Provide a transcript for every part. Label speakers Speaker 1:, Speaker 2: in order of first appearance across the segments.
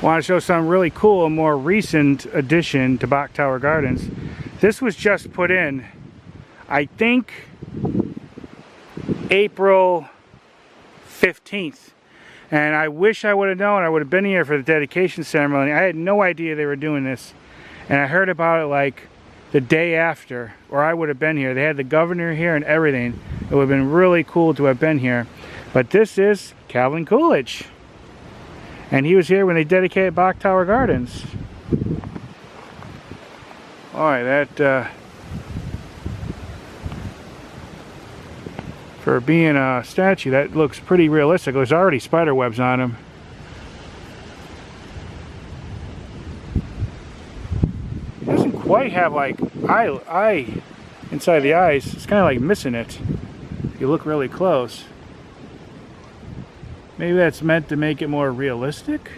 Speaker 1: Want to show something really cool, a more recent addition to Bok Tower Gardens. This was just put in, I think, April 15th. And I wish I would have known. I would have been here for the dedication ceremony. I had no idea they were doing this. And I heard about it like the day after, or I would have been here. They had the governor here and everything. It would have been really cool to have been here. But this is Calvin Coolidge. And he was here when they dedicated Bok Tower Gardens. Alright, that for being a statue, that looks pretty realistic. There's already spider webs on him. He doesn't quite have like eye inside the eyes. It's kind of like missing it if you look really close. Maybe that's meant to make it more realistic.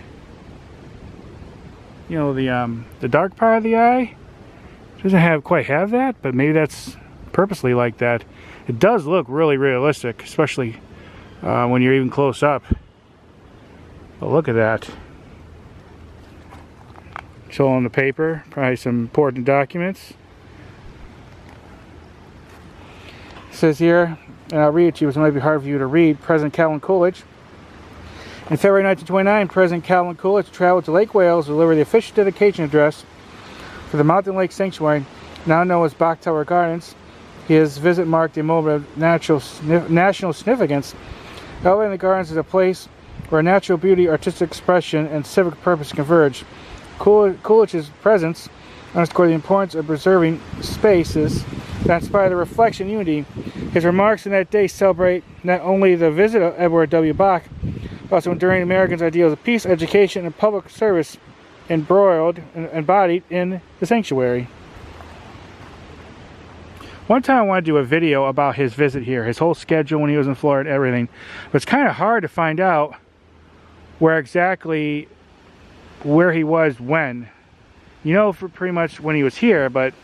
Speaker 1: You know, the dark part of the eye doesn't quite have that, but maybe that's purposely like that. It does look really realistic, especially when you're even close up. But look at that. It's all on the paper, probably some important documents. It says here, and I'll read it to you, it might be hard for you to read. President Calvin Coolidge. In February 1929, President Calvin Coolidge traveled to Lake Wales to deliver the official dedication address for the Mountain Lake Sanctuary, now known as Bok Tower Gardens. His visit marked a moment of national significance. Elevating the gardens is a place where natural beauty, artistic expression, and civic purpose converge. Coolidge's presence underscored the importance of preserving spaces that inspire the reflection and unity. His remarks on that day celebrate not only the visit of Edward W. Bok, but also enduring Americans' ideals of peace, education, and public service embodied in the sanctuary. One time I wanted to do a video about his visit here, his whole schedule when he was in Florida, everything. But it's kind of hard to find out where exactly he was when. You know, for pretty much when he was here, but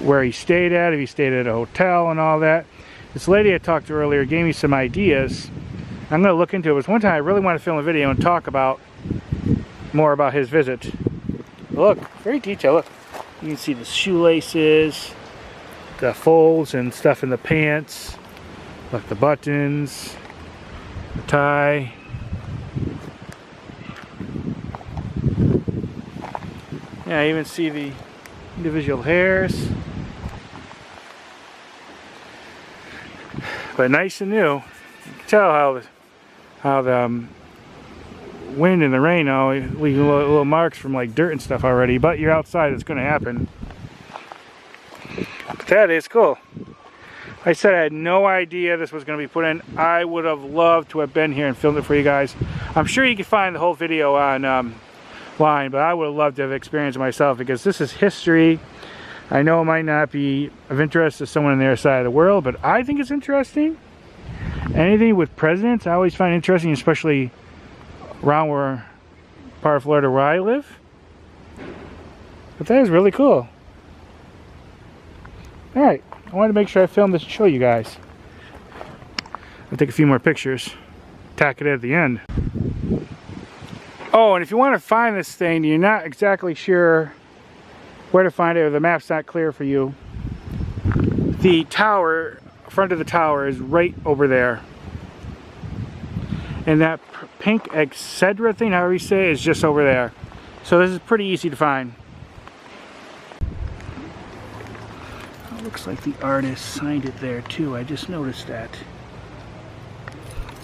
Speaker 1: where he stayed at, if he stayed at a hotel and all that. This lady I talked to earlier gave me some ideas. I'm going to look into it. It was one time I really wanted to film a video and talk more about his visit. Look, very detailed. Look, you can see the shoelaces, the folds and stuff in the pants. Look, the buttons, the tie. Yeah, I even see the individual hairs. But nice and new. You can tell how the wind and the rain leave little marks from like dirt and stuff already. But you're outside, it's going to happen. But that is cool. I said I had no idea this was going to be put in. I would have loved to have been here and filmed it for you guys. I'm sure you can find the whole video on line, but I would have loved to have experienced it myself because this is history. I know it might not be of interest to someone on their side of the world, but I think it's interesting. Anything with presidents, I always find interesting, especially around part of Florida where I live. But that is really cool. Alright, I wanted to make sure I filmed this and show you guys. I'll take a few more pictures, tack it at the end. Oh, and if you want to find this thing, you're not exactly sure where to find it, or the map's not clear for you. The tower, front of the tower, is right over there. And that pink etc thing, however you say it, is just over there. So this is pretty easy to find. It looks like the artist signed it there too. I just noticed that.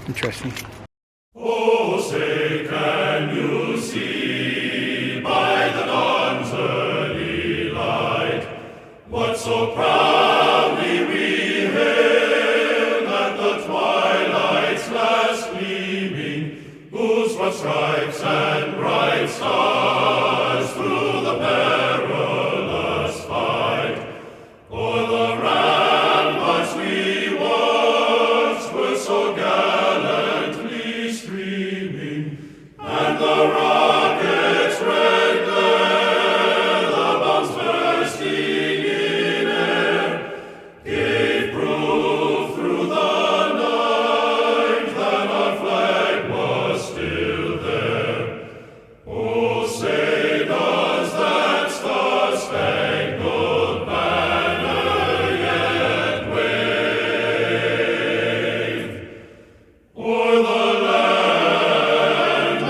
Speaker 1: Interesting.
Speaker 2: Oh, say, can you see by the dawn's early light what so proudly we hailed at the twilight's last gleaming, whose broad stripes and bright stars